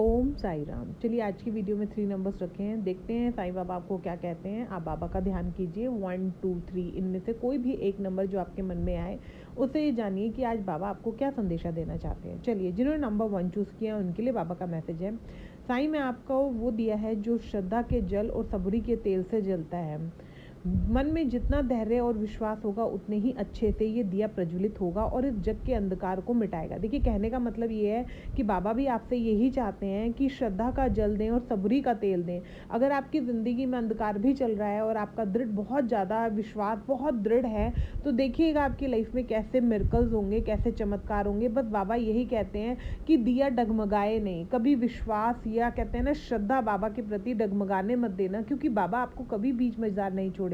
ओम साई राम। चलिए आज की वीडियो में 3 नंबर्स रखे हैं, देखते हैं साईं बाबा आपको क्या कहते हैं। आप बाबा का ध्यान कीजिए 1, 2, 3 इनमें से कोई भी एक नंबर जो आपके मन में आए उसे ये जानिए कि आज बाबा आपको क्या संदेशा देना चाहते हैं। चलिए जिन्होंने नंबर 1 चूज़ किया उनके लिए बाबा का मैसेज है। साईं मैं आपको वो दिया है जो श्रद्धा के जल और सबूरी के तेल से जलता है। मन में जितना धैर्य और विश्वास होगा उतने ही अच्छे से ये दिया प्रज्वलित होगा और इस जग के अंधकार को मिटाएगा। देखिए कहने का मतलब ये है कि बाबा भी आपसे यही चाहते हैं कि श्रद्धा का जल दें और सबूरी का तेल दें। अगर आपकी ज़िंदगी में अंधकार भी चल रहा है और आपका दृढ़ बहुत ज़्यादा विश्वास बहुत दृढ़ है तो देखिएगा आपकी लाइफ में कैसे मिरेकल्स होंगे, कैसे चमत्कार होंगे। बस बाबा यही कहते हैं कि दिया डगमगाए नहीं, कभी विश्वास या कहते हैं ना श्रद्धा बाबा के प्रति डगमगाने मत देना, क्योंकि बाबा आपको कभी बीच मझदार नहीं छोड़ेंगे।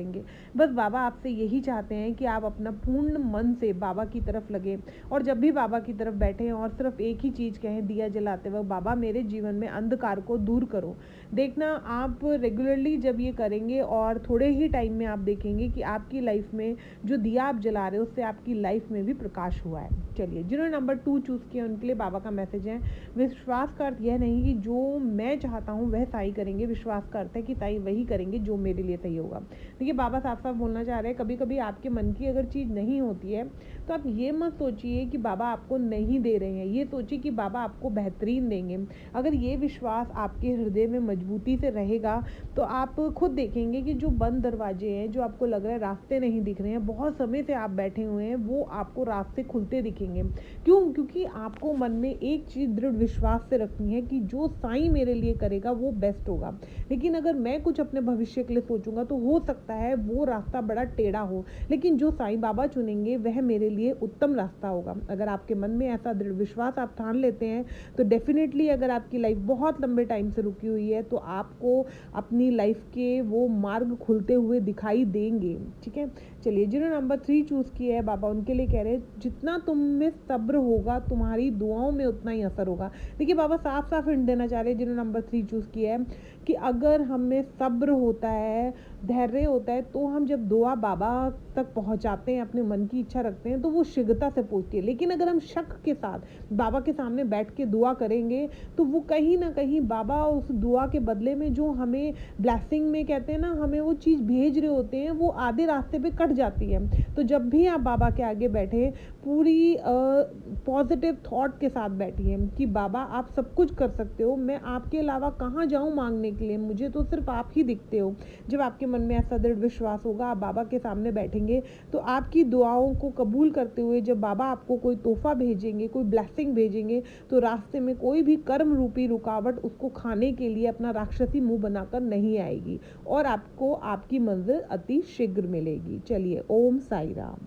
बस बाबा आपसे यही चाहते हैं कि आप अपना पूर्ण मन से बाबा की तरफ लगे और जब भी बाबा की तरफ बैठे और सिर्फ एक ही चीज़ कहें दिया जलाते वक्त, बाबा मेरे जीवन में अंधकार को दूर करो। देखना आप रेगुलरली जब ये करेंगे और थोड़े ही टाइम में आप देखेंगे कि आपकी लाइफ में जो दिया आप जला रहे हो उससे आपकी लाइफ में भी प्रकाश हुआ है। चलिए जिन्होंने नंबर 2 चूज़ किया उनके लिए बाबा का मैसेज है, विश्वास का अर्थ यह नहीं कि जो मैं चाहता हूँ वह साईं करेंगे, विश्वास का अर्थ है कि साईं वही करेंगे जो मेरे लिए सही होगा। देखिए बाबा साफ साफ बोलना चाह रहे हैं, कभी कभी आपके मन की अगर चीज़ नहीं होती है तो आप ये मत सोचिए कि बाबा आपको नहीं दे रहे हैं, ये सोचिए कि बाबा आपको बेहतरीन देंगे। अगर ये विश्वास आपके हृदय में मजबूती से रहेगा तो आप खुद देखेंगे कि जो बंद दरवाजे हैं, जो आपको लग रहा है रास्ते नहीं दिख रहे हैं, बहुत समय से आप बैठे हुए हैं, वो आपको रास्ते खुलते दिखेंगे। क्यों? क्योंकि आपको मन में एक चीज़ दृढ़ विश्वास से रखनी है कि जो साईं मेरे लिए करेगा वो बेस्ट होगा। लेकिन अगर मैं कुछ अपने भविष्य के लिए सोचूंगा तो हो सकता है वो रास्ता बड़ा टेढ़ा हो, लेकिन जो साईं बाबा चुनेंगे वह मेरे लिए उत्तम रास्ता होगा। अगर आपके मन में ऐसा दृढ़ विश्वास आप ठान लेते हैं तो डेफिनेटली अगर आपकी लाइफ बहुत लंबे टाइम से रुकी हुई है तो आपको अपनी लाइफ के वो मार्ग खुलते हुए दिखाई देंगे। ठीक है, चलिए जिन्होंने नंबर 3 चूज़ किया है बाबा उनके लिए कह रहे हैं जितना तुम में सब्र होगा तुम्हारी दुआओं में उतना ही असर होगा। देखिए बाबा साफ साफ हिंट देना चाह रहे हैं जिन्होंने नंबर 3 चूज़ किया है कि अगर हमें सब्र होता है, धैर्य होता है, तो हम जब दुआ बाबा तक पहुंचाते हैं, अपने मन की इच्छा रखते हैं तो वो शीघ्रता से पहुंचती है। लेकिन अगर हम शक के साथ बाबा के सामने बैठ के दुआ करेंगे तो वो कहीं ना कहीं बाबा उस दुआ के बदले में जो हमें ब्लेसिंग में कहते हैं ना हमें वो चीज़ भेज रहे होते हैं वो आधे रास्ते पे कट जाती है। तो जब भी आप बाबा के आगे बैठे पूरी पॉजिटिव थॉट के साथ बैठिए कि बाबा आप सब कुछ कर सकते हो, मैं आपके अलावा कहाँ जाऊँ मांगने के लिए, मुझे तो सिर्फ आप ही दिखते हो। जब आपके मन में ऐसा दृढ़ विश्वास होगा आप बाबा के सामने बैठेंगे तो आपकी दुआओं को कबूल करते हुए जब बाबा आपको कोई तोहफा भेजेंगे, कोई ब्लेसिंग भेजेंगे, तो रास्ते में कोई भी कर्म रूपी रुकावट उसको खाने के लिए अपना राक्षसी मुंह बनाकर नहीं आएगी और आपको आपकी मंजिल अति शीघ्र मिलेगी। चलिए ओम साई राम।